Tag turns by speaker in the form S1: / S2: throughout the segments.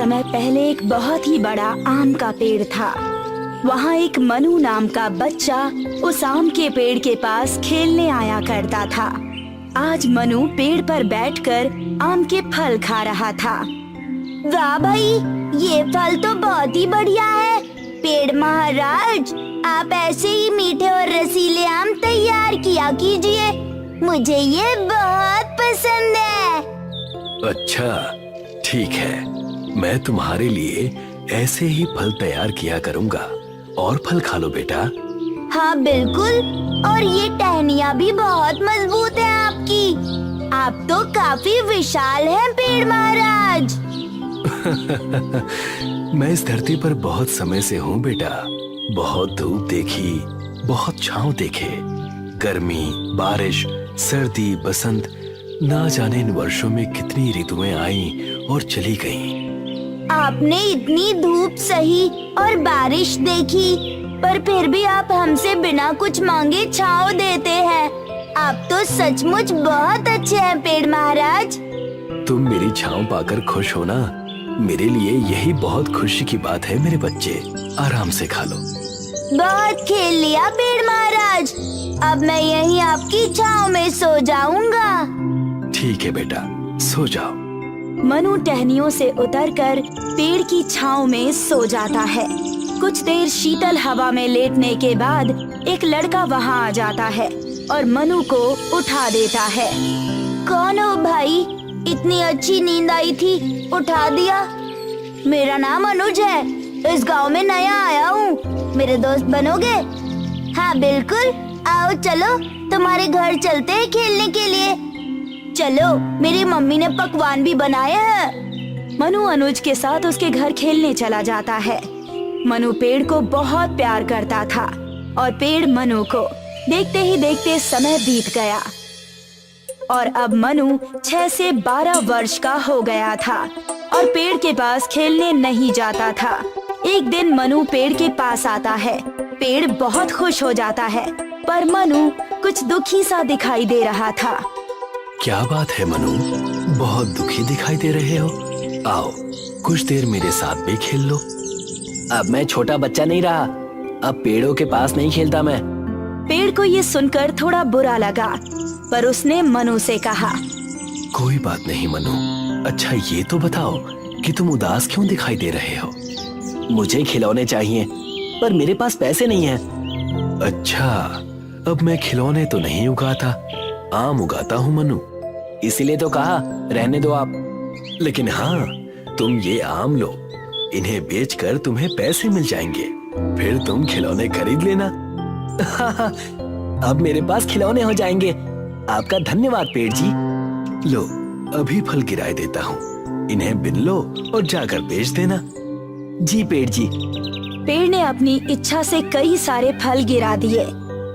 S1: समय पहले एक बहुत ही बड़ा आम का पेड़ था। वहाँ एक मनु नाम का बच्चा उस आम के पेड़ के पास खेलने आया करता था। आज मनु पेड़ पर बैठकर आम के फल खा रहा था। वाह भाई, ये फल तो बहुत ही बढ़िया है। पेड़ महाराज, आप ऐसे ही मीठे और रसीले आम तैयार किया कीजिए, मुझे ये बहुत पसंद है।
S2: अच्छा, ठीक है, मैं तुम्हारे लिए ऐसे ही फल तैयार किया करूँगा। और फल खा लो बेटा।
S1: हाँ बिल्कुल, और ये टहनियाँ भी बहुत मजबूत है आपकी। आप तो काफी विशाल हैं पेड़ महाराज।
S2: मैं इस धरती पर बहुत समय से हूँ बेटा। बहुत धूप देखी, बहुत छांव देखे, गर्मी, बारिश, सर्दी, बसंत, ना जाने इन वर्षों में कितनी ऋतुएं आई और चली गईं।
S1: आपने इतनी धूप सही और बारिश देखी, पर फिर भी आप हमसे बिना कुछ मांगे छांव देते हैं। आप तो सचमुच बहुत अच्छे हैं पेड़ महाराज।
S2: तुम मेरी छांव पाकर खुश हो ना? मेरे लिए यही बहुत खुशी की बात है मेरे बच्चे। आराम से खा लो।
S1: बहुत खेल लिया पेड़ महाराज, अब मैं यहीं आपकी छांव में सो जाऊंगा।
S2: ठीक है बेटा, सो जाओ।
S1: मनु टहनियों से उतरकर पेड़ की छांव में सो जाता है। कुछ देर शीतल हवा में लेटने के बाद एक लड़का वहां आ जाता है और मनु को उठा देता है। कौन हो भाई? इतनी अच्छी नींद आई थी, उठा दिया। मेरा नाम अनुज है, इस गांव में नया आया हूँ, मेरे दोस्त बनोगे? हाँ बिल्कुल, आओ चलो तुम्हारे घर चलते हैं खेलने के लिए। चलो, मेरी मम्मी ने पकवान भी बनाए हैं। मनु अनुज के साथ उसके घर खेलने चला जाता है। मनु पेड़ को बहुत प्यार करता था और पेड़ मनु को। देखते ही देखते समय बीत गया और अब मनु 6 से 12 वर्ष का हो गया था और पेड़ के पास खेलने नहीं जाता था। एक दिन मनु पेड़ के पास आता है। पेड़ बहुत खुश हो जाता है, पर मनु कुछ दुखी सा दिखाई दे रहा था।
S2: क्या बात है मनु, बहुत दुखी दिखाई दे रहे हो? आओ, कुछ देर मेरे साथ भी खेल लो।
S3: अब मैं छोटा बच्चा नहीं रहा, अब पेड़ों के पास नहीं खेलता मैं।
S1: पेड़ को ये सुनकर थोड़ा बुरा लगा, पर उसने मनु से कहा,
S2: कोई बात नहीं मनु। अच्छा ये तो बताओ कि तुम उदास क्यों दिखाई दे रहे हो?
S3: मुझे खिलौने चाहिए, पर मेरे पास पैसे नहीं है।
S2: अच्छा, अब मैं खिलौने तो नहीं उगाता, आम उगाता हूँ मनु।
S3: इसीलिए तो कहा रहने दो आप।
S2: लेकिन हाँ, तुम ये आम लो, इन्हें बेचकर तुम्हें पैसे मिल जाएंगे, फिर तुम खिलौने खरीद लेना।
S3: अब मेरे पास खिलौने हो जाएंगे। आपका धन्यवाद पेड़ जी।
S2: लो, अभी फल गिराए देता हूँ, इन्हें बिन लो और जाकर बेच देना।
S3: जी पेड़ जी।
S1: पेड़ ने अपनी इच्छा से कई सारे फल गिरा दिए।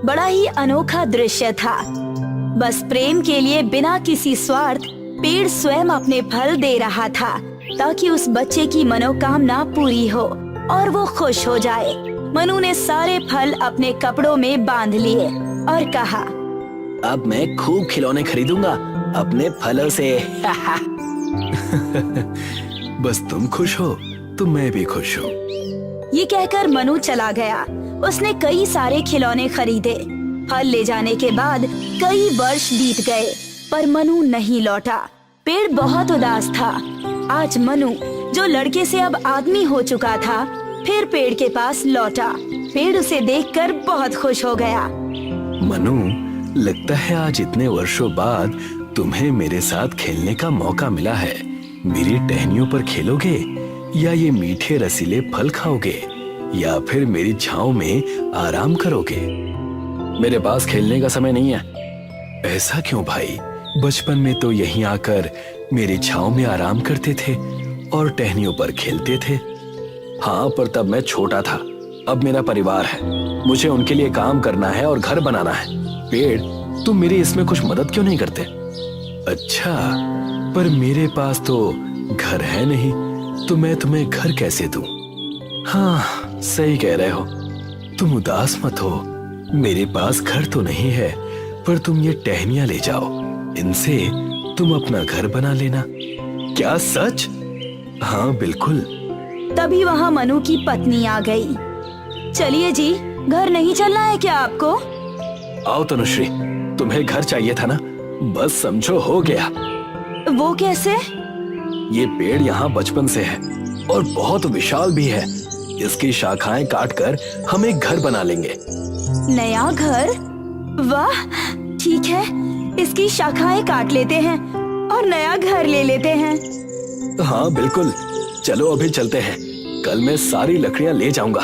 S1: बड़ा ही अनोखा दृश्य था। बस प्रेम के लिए बिना किसी स्वार्थ पेड़ स्वयं अपने फल दे रहा था, ताकि उस बच्चे की मनोकामना पूरी हो और वो खुश हो जाए। मनु ने सारे फल अपने कपड़ों में बांध लिए और कहा,
S3: अब मैं खूब खिलौने खरीदूंगा अपने फलों से।
S2: बस तुम खुश हो तो मैं भी खुश हूँ।
S1: ये कहकर मनु चला गया। उसने कई सारे खिलौने खरीदे। फल ले जाने के बाद कई वर्ष बीत गए, पर मनु नहीं लौटा। पेड़ बहुत उदास था। आज मनु, जो लड़के से अब आदमी हो चुका था, फिर पेड़ के पास लौटा। पेड़ उसे देखकर बहुत खुश हो गया।
S2: मनु, लगता है आज इतने वर्षों बाद तुम्हें मेरे साथ खेलने का मौका मिला है। मेरी टहनियों पर खेलोगे या ये मीठे रसीले फल खाओगे या फिर मेरी छांव में आराम करोगे?
S3: मेरे पास खेलने का समय नहीं है।
S2: ऐसा क्यों भाई? बचपन में तो यहीं आकर मेरी छांव में आराम करते थे और टहनियों पर खेलते थे।
S3: हाँ, पर तब मैं छोटा था। अब मेरा परिवार है, मुझे उनके लिए काम करना है और घर बनाना है। पेड़, तुम मेरी इसमें कुछ मदद क्यों नहीं करते?
S2: अच्छा, पर मेरे पास तो घर है नहीं, तो मैं तुम्हें घर कैसे दूं? हाँ, सही कह रहे हो। तुम उदास मत हो, मेरे पास घर तो नहीं है, पर तुम ये टहनियां ले जाओ, इनसे तुम अपना घर बना लेना। क्या सच? हाँ बिल्कुल।
S1: तभी वहाँ मनु की पत्नी आ गई। चलिए जी, घर नहीं चलना है क्या आपको?
S2: आओ तनुश्री, तुम्हें घर चाहिए था ना, बस समझो हो गया।
S1: वो कैसे?
S2: ये पेड़ यहाँ बचपन से है और बहुत विशाल भी है। इसकी शाखाएं काटकर हम एक घर बना लेंगे।
S1: नया घर? वाह, ठीक है, इसकी शाखाएं काट लेते हैं और नया घर ले लेते हैं।
S2: हाँ बिल्कुल, चलो अभी चलते हैं। कल मैं सारी लकड़ियाँ ले जाऊंगा।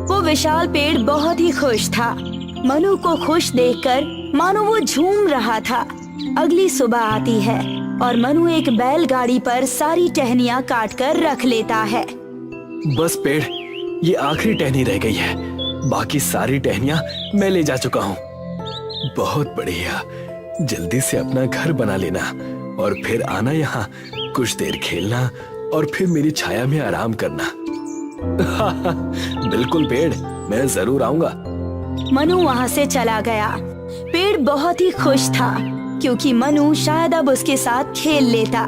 S1: वो विशाल पेड़ बहुत ही खुश था। मनु को खुश देखकर मानो वो झूम रहा था। अगली सुबह आती है और मनु एक बैलगाड़ी पर सारी टहनियाँ काट कर रख लेता है।
S2: बस पेड़, ये आखिरी टहनी रह गई है। बाकी सारी टहनियाँ मैं ले जा चुका हूँ। बहुत बढ़िया, जल्दी से अपना घर बना लेना और फिर आना यहाँ, कुछ देर खेलना और फिर मेरी छाया में आराम करना। बिल्कुल पेड़, मैं जरूर आऊंगा।
S1: मनु वहाँ से चला गया। पेड़ बहुत ही खुश था क्योंकि मनु शायद अब उसके साथ खेल लेता,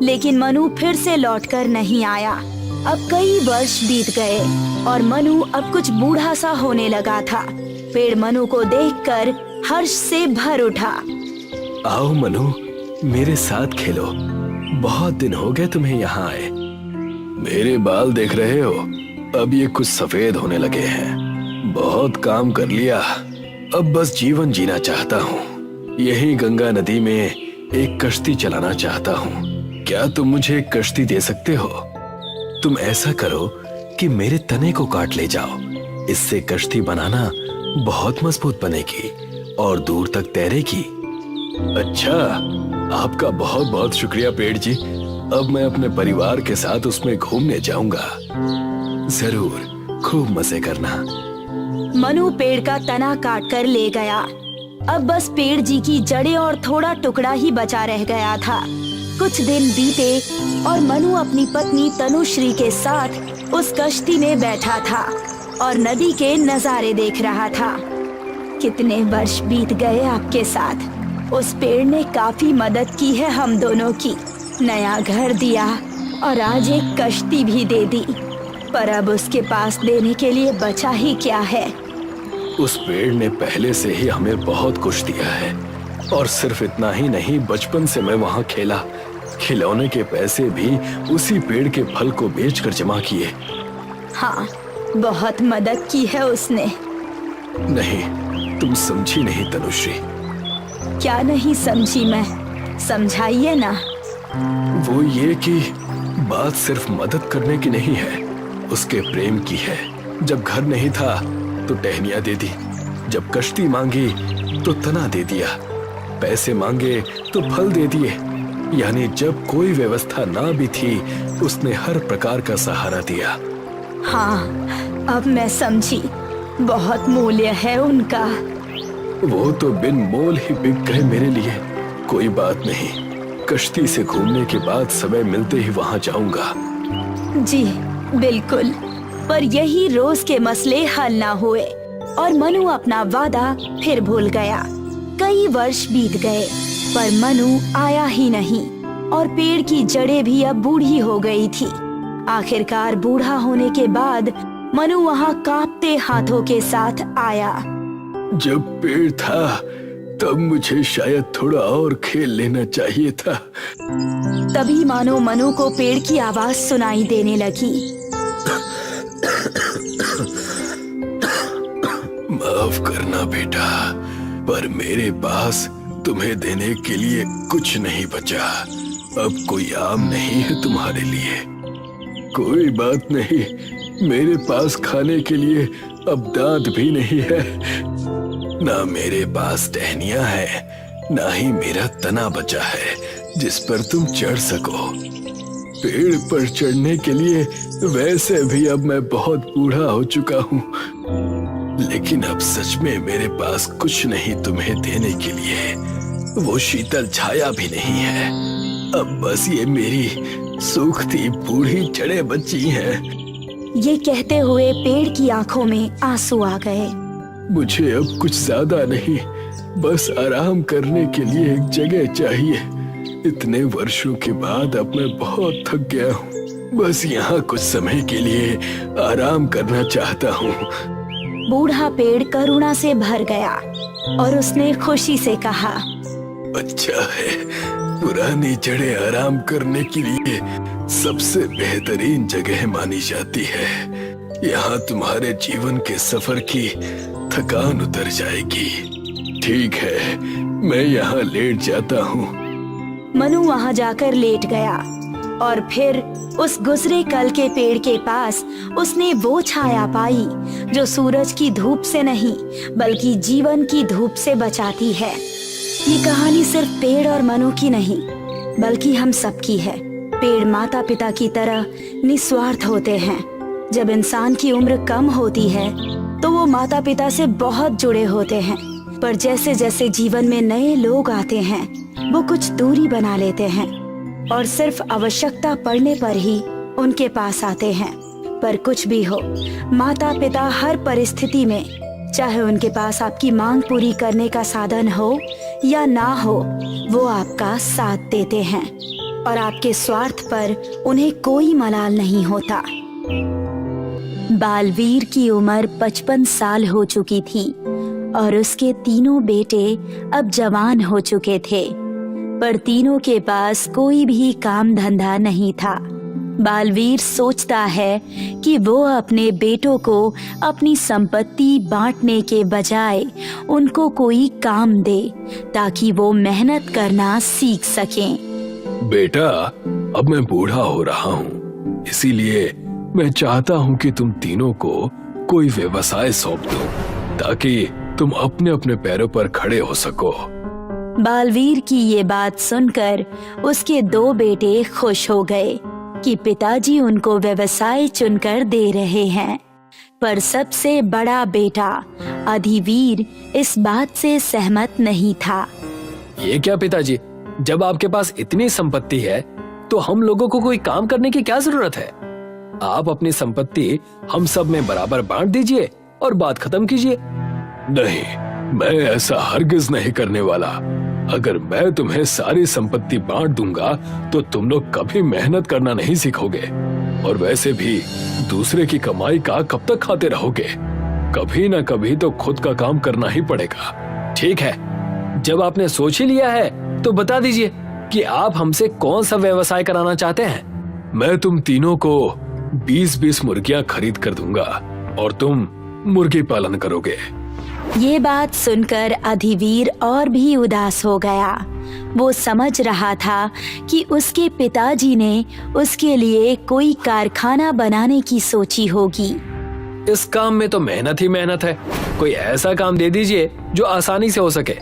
S1: लेकिन मनु फिर से लौटकर नहीं आया। अब कई वर्ष बीत गए और मनु अब कुछ बूढ़ा सा होने लगा था। पेड़ मनु को देखकर हर्ष से भर उठा।
S2: आओ मनु, मेरे साथ खेलो। बहुत दिन हो गए तुम्हें यहाँ आए। मेरे बाल देख रहे हो, अब ये कुछ सफेद होने लगे हैं। बहुत काम कर लिया, अब बस जीवन जीना चाहता हूँ। यही गंगा नदी में एक कश्ती चलाना चाहता हूँ। क्या तुम मुझे एक कश्ती दे सकते हो? तुम ऐसा करो कि मेरे तने को काट ले जाओ। इससे कश्ती बनाना बहुत मजबूत बनेगी और दूर तक तैरेगी। अच्छा, आपका बहुत बहुत शुक्रिया पेड़ जी। अब मैं अपने परिवार के साथ उसमें घूमने जाऊंगा। जरूर, खूब मजे करना।
S1: मनु पेड़ का तना काट कर ले गया। अब बस पेड़ जी की जड़ें और थोड़ा टुकड़ा ही बचा रह गया था। कुछ दिन बीते और मनु अपनी पत्नी तनुश्री के साथ उस कश्ती में बैठा था और नदी के नजारे देख रहा था। कितने वर्ष बीत गए आपके साथ। उस पेड़ ने काफी मदद की है हम दोनों की। नया घर दिया और आज एक कश्ती भी दे दी, पर अब उसके पास देने के लिए बचा ही क्या है।
S2: उस पेड़ ने पहले से ही हमें बहुत कुछ दिया है और सिर्फ इतना ही नहीं, बचपन से मैं वहाँ खेला। खिलौने के पैसे भी उसी पेड़ के फल को बेचकर जमा किए।
S1: हाँ, बहुत मदद की है उसने।
S2: नहीं, तुम समझी नहीं तनुश्री।
S1: क्या नहीं समझी मैं? समझाइए ना।
S2: वो ये कि बात सिर्फ मदद करने की नहीं है, उसके प्रेम की है। जब घर नहीं था तो टहनियाँ दे दी, जब कश्ती मांगी तो तना दे दिया, पैसे मांगे तो फल दे दिए। यानी जब कोई व्यवस्था ना भी थी, उसने हर प्रकार का सहारा दिया।
S1: हाँ, अब मैं समझी। बहुत मूल्य है उनका।
S2: वो तो बिन मोल ही बिक गए मेरे लिए। कोई बात नहीं, कश्ती से घूमने के बाद समय मिलते ही वहाँ जाऊंगा।
S1: जी बिल्कुल, पर यही रोज के मसले हल ना हुए और मनु अपना वादा फिर भूल गया। कई वर्ष बीत गए पर मनु आया ही नहीं और पेड़ की जड़ें भी अब बूढ़ी हो गई थी। आखिरकार बूढ़ा होने के बाद मनु वहाँ कांपते हाथों के साथ आया।
S2: जब पेड़ था तब मुझे शायद थोड़ा और खेल लेना चाहिए था।
S1: तभी मानो मनु को पेड़ की आवाज सुनाई देने लगी।
S2: माफ करना बेटा, पर मेरे पास तुम्हें देने के लिए कुछ नहीं बचा। अब कोई आम नहीं है तुम्हारे लिए। कोई बात नहीं, मेरे पास खाने के लिए अब दांत भी नहीं है। ना मेरे पास टहनियां है, ना ही मेरा तना बचा है जिस पर तुम चढ़ सको। पेड़ पर चढ़ने के लिए वैसे भी अब मैं बहुत बूढ़ा हो चुका हूँ, लेकिन अब सच में मेरे पास कुछ नहीं तुम्हें देने के लिए। वो शीतल छाया भी नहीं है। अब बस ये मेरी सूखती बूढ़ी जड़ें बची हैं।
S1: ये कहते हुए पेड़ की आंखों में आंसू आ गए।
S2: मुझे अब कुछ ज्यादा नहीं, बस आराम करने के लिए एक जगह चाहिए। इतने वर्षों के बाद अब मैं बहुत थक गया हूँ। बस यहाँ कुछ समय के लिए आराम करना चाहता हूँ।
S1: बूढ़ा पेड़ करुणा से भर गया और उसने खुशी से कहा,
S2: अच्छा है, पुरानी जड़ें आराम करने के लिए सबसे बेहतरीन जगह मानी जाती है। यहाँ तुम्हारे जीवन के सफर की थकान उतर जाएगी। ठीक है, मैं यहाँ लेट जाता हूँ।
S1: मनु वहाँ जाकर लेट गया और फिर उस गुजरे कल के पेड़ के पास उसने वो छाया पाई जो सूरज की धूप से नहीं बल्कि जीवन की धूप से बचाती है। ये कहानी सिर्फ पेड़ और मनु की नहीं बल्कि हम सबकी है। पेड़ माता पिता की तरह निस्वार्थ होते हैं। जब इंसान की उम्र कम होती है तो वो माता पिता से बहुत जुड़े होते हैं, पर जैसे जैसे जीवन में नए लोग आते हैं वो कुछ दूरी बना लेते हैं और सिर्फ आवश्यकता पड़ने पर ही उनके पास आते हैं। पर कुछ भी हो, माता पिता हर परिस्थिति में, चाहे उनके पास आपकी मांग पूरी करने का साधन हो या ना हो, वो आपका साथ देते हैं और आपके स्वार्थ पर उन्हें कोई मलाल नहीं होता। बालवीर की उम्र 55 साल हो चुकी थी और उसके तीनों बेटे अब जवान हो चुके थे, पर तीनों के पास कोई भी काम धंधा नहीं था। बालवीर सोचता है कि वो अपने बेटों को अपनी संपत्ति बांटने के बजाय उनको कोई काम दे ताकि वो मेहनत करना सीख सकें।
S2: बेटा, अब मैं बूढ़ा हो रहा हूँ, इसीलिए मैं चाहता हूँ कि तुम तीनों को कोई व्यवसाय सौंप दो ताकि तुम अपने अपने पैरों पर खड़े हो सको।
S1: बालवीर की ये बात सुनकर उसके दो बेटे खुश हो गए कि पिताजी उनको व्यवसाय चुनकर दे रहे हैं, पर सबसे बड़ा बेटा अधिवीर इस बात से सहमत नहीं था।
S3: ये क्या पिताजी, जब आपके पास इतनी संपत्ति है तो हम लोगों को कोई काम करने की क्या जरूरत है? आप अपनी संपत्ति हम सब में बराबर बांट दीजिए और बात खत्म कीजिए।
S2: नहीं, मैं ऐसा हरगिज नहीं करने वाला। अगर मैं तुम्हें सारी संपत्ति बांट दूंगा तो तुम लोग कभी मेहनत करना नहीं सीखोगे और वैसे भी दूसरे की कमाई का कब तक खाते रहोगे? कभी ना कभी तो खुद का काम करना ही पड़ेगा।
S3: ठीक है, जब आपने सोच ही लिया है तो बता दीजिए कि आप हमसे कौन सा व्यवसाय कराना चाहते हैं।
S2: मैं तुम तीनों को 20-20 मुर्गियां खरीद कर दूंगा और तुम मुर्गी पालन करोगे।
S1: ये बात सुनकर अधिवीर और भी उदास हो गया। वो समझ रहा था कि उसके पिताजी ने उसके लिए कोई कारखाना बनाने की सोची होगी।
S3: इस काम में तो मेहनत ही मेहनत है, कोई ऐसा काम दे दीजिए जो आसानी से हो सके।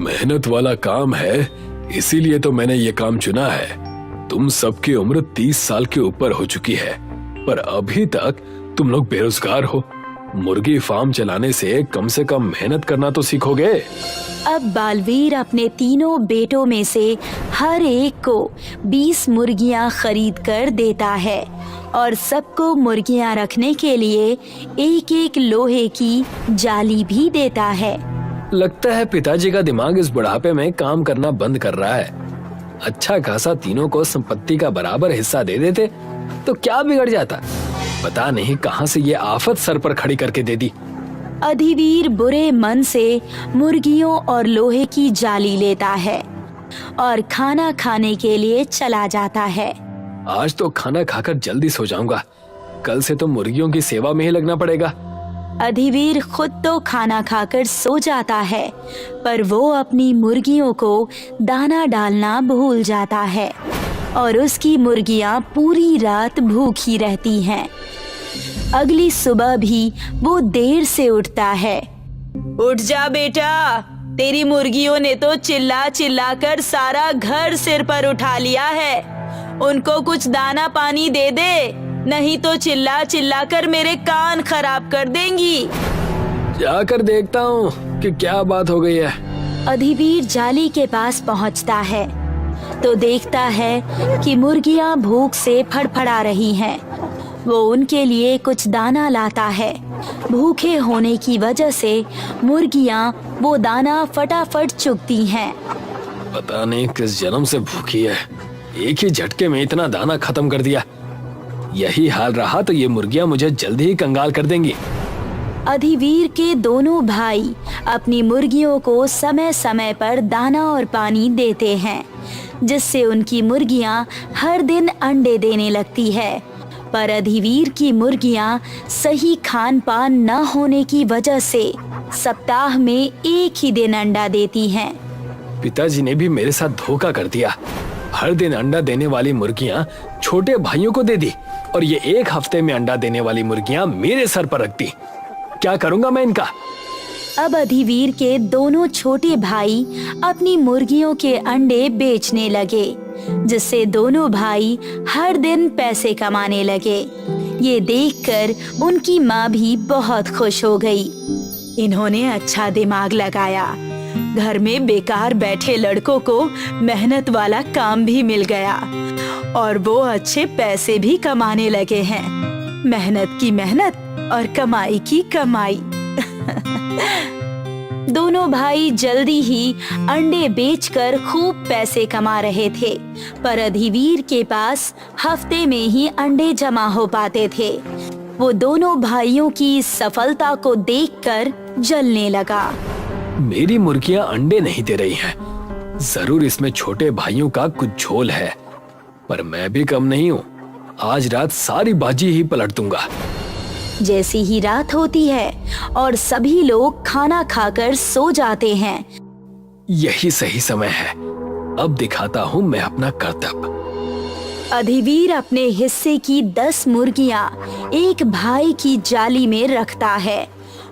S2: मेहनत वाला काम है, इसीलिए तो मैंने ये काम चुना है। तुम सबकी उम्र 30 साल के ऊपर हो चुकी है, पर अभी तक तुम लोग बेरोजगार हो। मुर्गी फार्म चलाने से कम मेहनत करना तो सीखोगे।
S1: अब बालवीर अपने तीनों बेटों में से हर एक को 20 मुर्गियां खरीद कर देता है और सबको मुर्गियां रखने के लिए एक एक लोहे की जाली भी देता है।
S3: लगता है पिताजी का दिमाग इस बुढ़ापे में काम करना बंद कर रहा है। अच्छा खासा तीनों को संपत्ति का बराबर हिस्सा दे देते तो क्या बिगड़ जाता। पता नहीं कहां से ये आफत सर पर खड़ी करके दे दी।
S1: अधिवीर बुरे मन से मुर्गियों और लोहे की जाली लेता है और खाना खाने के लिए चला जाता है।
S3: आज तो खाना खाकर जल्दी सो जाऊंगा, कल से तो मुर्गियों की सेवा में ही लगना पड़ेगा।
S1: अधिवीर खुद तो खाना खाकर सो जाता है, पर वो अपनी मुर्गियों को दाना डालना भूल जाता है और उसकी मुर्गियां पूरी रात भूखी रहती हैं। अगली सुबह भी वो देर से उठता है। उठ जा बेटा, तेरी मुर्गियों ने तो चिल्ला चिल्ला कर सारा घर सिर पर उठा लिया है। उनको कुछ दाना पानी दे दे, नहीं तो चिल्ला चिल्ला कर मेरे कान खराब कर देंगी।
S3: जाकर देखता हूँ कि क्या बात हो गई है।
S1: अधिवीर जाली के पास पहुँचता है तो देखता है कि मुर्गियां भूख से फड़फड़ा रही हैं। वो उनके लिए कुछ दाना लाता है। भूखे होने की वजह से मुर्गियां वो दाना फटाफट चुगती हैं।
S3: पता नहीं किस जन्म से भूखी है, एक ही झटके में इतना दाना खत्म कर दिया। यही हाल रहा तो ये मुर्गियां मुझे जल्दी ही कंगाल कर देंगी।
S1: अधिवीर के दोनों भाई अपनी मुर्गियों को समय समय पर दाना और पानी देते हैं, जिससे उनकी मुर्गियां हर दिन अंडे देने लगती है। पर अधिवीर की मुर्गियां सही खान पान न होने की वजह से सप्ताह में एक ही दिन अंडा देती हैं।
S3: पिताजी ने भी मेरे साथ धोखा कर दिया। हर दिन अंडा देने वाली मुर्गियां छोटे भाइयों को दे दी और ये एक हफ्ते में अंडा देने वाली मुर्गियां मेरे सर पर रख दी। क्या करूंगा मैं इनका?
S1: अब अधिवीर के दोनों छोटे भाई अपनी मुर्गियों के अंडे बेचने लगे, जिससे दोनों भाई हर दिन पैसे कमाने लगे। ये देखकर उनकी माँ भी बहुत खुश हो गई। इन्होंने अच्छा दिमाग लगाया। घर में बेकार बैठे लड़कों को मेहनत वाला काम भी मिल गया और वो अच्छे पैसे भी कमाने लगे हैं। मेहनत की मेहनत और कमाई की कमाई। दोनों भाई जल्दी ही अंडे बेचकर खूब पैसे कमा रहे थे, पर अधिवीर के पास हफ्ते में ही अंडे जमा हो पाते थे। वो दोनों भाइयों की इस सफलता को देखकर जलने लगा।
S3: मेरी मुर्गियां अंडे नहीं दे रही हैं। जरूर इसमें छोटे भाइयों का कुछ झोल है, पर मैं भी कम नहीं हूँ। आज रात सारी बाजी ही पलट दूंगा।
S1: जैसी ही रात होती है और सभी लोग खाना खाकर सो जाते हैं,
S3: यही सही समय है। अब दिखाता हूँ मैं अपना कर्तव्य।
S1: अधिवीर अपने हिस्से की 10 मुर्गियां एक भाई की जाली में रखता है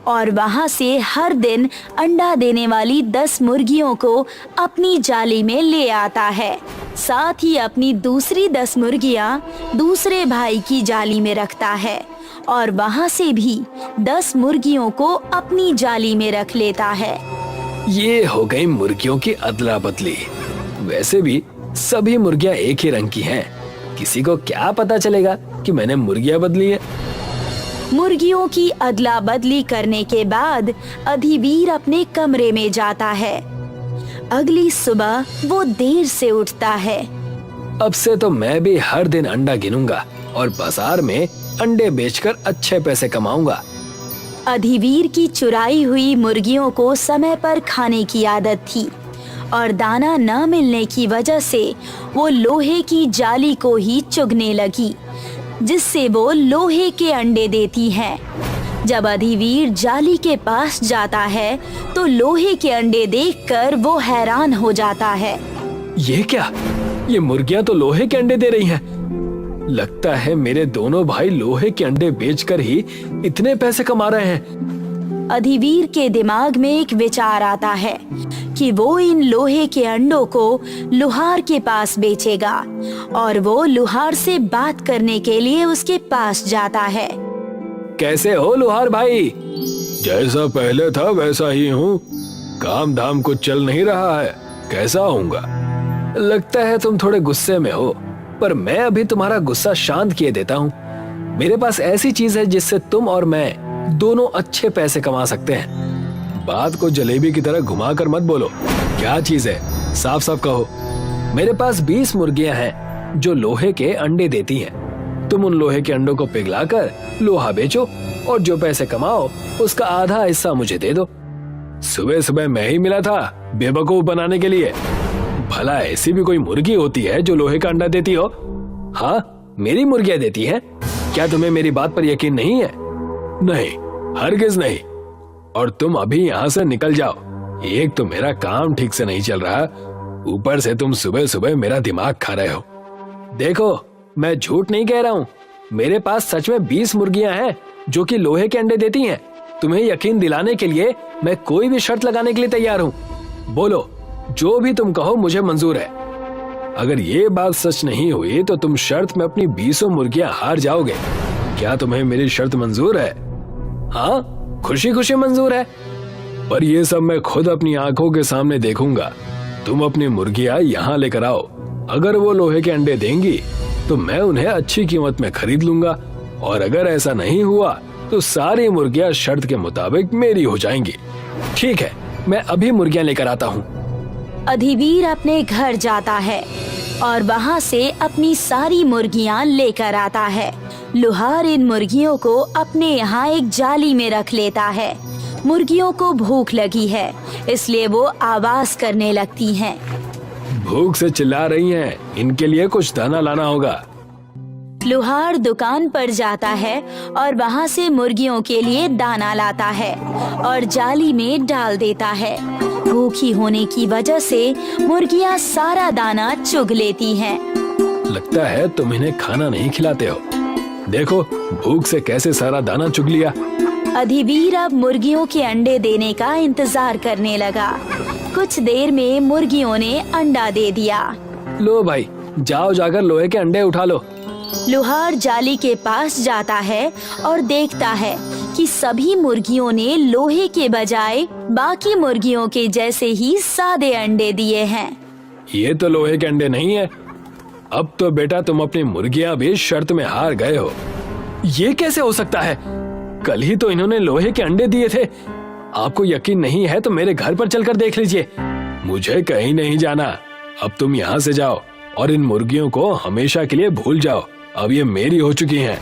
S1: और वहां से हर दिन अंडा देने वाली 10 मुर्गियों को अपनी जाली में ले आता है। साथ ही अपनी दूसरी 10 मुर्गियां दूसरे भाई की जाली में रखता है और वहां से भी 10 मुर्गियों को अपनी जाली में रख लेता है।
S3: ये हो गई मुर्गियों की अदला बदली। वैसे भी सभी मुर्गियां एक ही रंग की हैं। किसी को क्या पता चलेगा कि मैंने मुर्गियां बदली है।
S1: मुर्गियों की अदला बदली करने के बाद अधिवीर अपने कमरे में जाता है। अगली सुबह वो देर से उठता है।
S3: अब से तो मैं भी हर दिन अंडा गिनूंगा और बाजार में अंडे बेचकर अच्छे पैसे कमाऊंगा।
S1: अधिवीर की चुराई हुई मुर्गियों को समय पर खाने की आदत थी और दाना न मिलने की वजह से वो लोहे की जाली को ही चुगने लगी, जिससे वो लोहे के अंडे देती है। जब अधिवीर जाली के पास जाता है तो लोहे के अंडे देखकर वो हैरान हो जाता है।
S3: ये क्या? ये मुर्गियां तो लोहे के अंडे दे रही हैं। लगता है मेरे दोनों भाई लोहे के अंडे बेचकर ही इतने पैसे कमा रहे हैं।
S1: अधिवीर के दिमाग में एक विचार आता है कि वो इन लोहे के अंडों को लुहार के पास बेचेगा और वो लुहार से बात करने के लिए उसके पास जाता है।
S3: कैसे हो लुहार भाई? जैसा पहले था वैसा ही हूँ। काम धाम कुछ चल नहीं रहा है, कैसा होऊंगा? लगता है तुम थोड़े गुस्से में हो, पर मैं अभी तुम्हारा गुस्सा शांत किए देता हूँ। मेरे पास ऐसी चीज है जिससे तुम और मैं दोनों अच्छे पैसे कमा सकते हैं। बात को जलेबी की तरह घुमा कर मत बोलो। क्या चीज है? साफ साफ कहो। मेरे पास 20 मुर्गियां हैं जो लोहे के अंडे देती हैं। तुम उन लोहे के अंडों को पिघलाकर लोहा बेचो और जो पैसे कमाओ उसका आधा हिस्सा मुझे दे दो। सुबह सुबह मैं ही मिला था बेवकूफ बनाने के लिए। भला ऐसी भी कोई मुर्गी होती है जो लोहे का अंडा देती हो? हाँ, मेरी मुर्गियां देती हैं। क्या तुम्हें मेरी बात पर यकीन नहीं है? नहीं, हरगिज नहीं। और तुम अभी यहाँ से निकल जाओ। एक तो मेरा काम ठीक से नहीं चल रहा, ऊपर से तुम सुबह सुबह मेरा दिमाग खा रहे हो। देखो, मैं झूठ नहीं कह रहा हूँ। मेरे पास सच में 20 मुर्गियां हैं जो कि लोहे के अंडे देती हैं। तुम्हें यकीन दिलाने के लिए मैं कोई भी शर्त लगाने के लिए तैयार हूँ। बोलो, जो भी तुम कहो मुझे मंजूर है। अगर ये बात सच नहीं हुई तो तुम शर्त में अपनी 20 मुर्गियां हार जाओगे। क्या तुम्हें मेरी शर्त मंजूर है? हाँ, खुशी खुशी मंजूर है। पर ये सब मैं खुद अपनी आंखों के सामने देखूंगा। तुम अपनी मुर्गियां यहाँ लेकर आओ। अगर वो लोहे के अंडे देंगी तो मैं उन्हें अच्छी कीमत में खरीद लूंगा, और अगर ऐसा नहीं हुआ तो सारी मुर्गियां शर्त के मुताबिक मेरी हो जाएंगी। ठीक है, मैं अभी मुर्गियां लेकर आता हूँ।
S1: अधिवीर अपने घर जाता है और वहाँ से अपनी सारी मुर्गियाँ लेकर आता है लुहार इन मुर्गियों को अपने यहाँ एक जाली में रख लेता है। मुर्गियों को भूख लगी है, इसलिए वो आवाज करने लगती हैं।
S3: भूख से चिल्ला रही हैं, इनके लिए कुछ दाना लाना होगा।
S1: लुहार दुकान पर जाता है और वहाँ से मुर्गियों के लिए दाना लाता है और जाली में डाल देता है। भूखी होने की वजह से मुर्गियाँ सारा दाना चुग लेती हैं।
S3: लगता है तुम इन्हें खाना नहीं खिलाते हो। देखो भूख से कैसे सारा दाना चुग लिया।
S1: अधिवीर अब मुर्गियों के अंडे देने का इंतजार करने लगा। कुछ देर में मुर्गियों ने अंडा दे दिया।
S3: लो भाई, जाओ जाकर लोहे के अंडे उठा लो।
S1: लुहार जाली के पास जाता है और देखता है कि सभी मुर्गियों ने लोहे के बजाय बाकी मुर्गियों के जैसे ही सादे अंडे दिए हैं।
S3: ये तो लोहे के अंडे नहीं है। अब तो बेटा तुम अपनी मुर्गियां भी शर्त में हार गए हो। ये कैसे हो सकता है? कल ही तो इन्होंने लोहे के अंडे दिए थे। आपको यकीन नहीं है तो मेरे घर पर चलकर देख लीजिए। मुझे कहीं नहीं जाना। अब तुम यहाँ से जाओ और इन मुर्गियों को हमेशा के लिए भूल जाओ। अब ये मेरी हो चुकी हैं।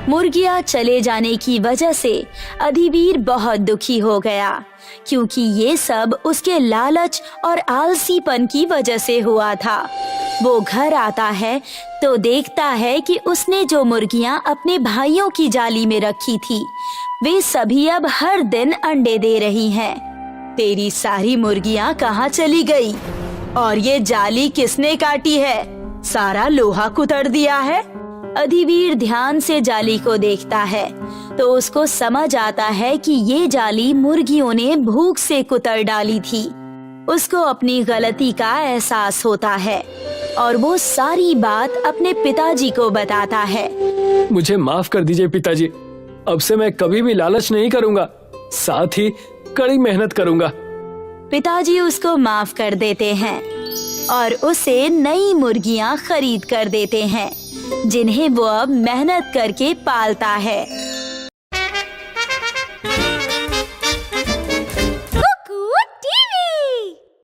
S1: मुर्गियाँ चले जाने की वजह से अधिवीर बहुत दुखी हो गया, क्योंकि ये सब उसके लालच और आलसीपन की वजह से हुआ था। वो घर आता है तो देखता है कि उसने जो मुर्गियाँ अपने भाइयों की जाली में रखी थी, वे सभी अब हर दिन अंडे दे रही हैं। तेरी सारी मुर्गियाँ कहाँ चली गई? और ये जाली किसने काटी है? सारा लोहा कुतर दिया है। अधिवीर ध्यान से जाली को देखता है तो उसको समझ आता है कि ये जाली मुर्गियों ने भूख से कुतर डाली थी। उसको अपनी गलती का एहसास होता है और वो सारी बात अपने पिताजी को बताता है।
S3: मुझे माफ कर दीजिए पिताजी। अब से मैं कभी भी लालच नहीं करूंगा, साथ ही कड़ी मेहनत करूंगा।
S1: पिताजी उसको माफ कर देते हैं और उसे नई मुर्गियां खरीद कर देते हैं, जिन्हें वो अब मेहनत करके पालता है।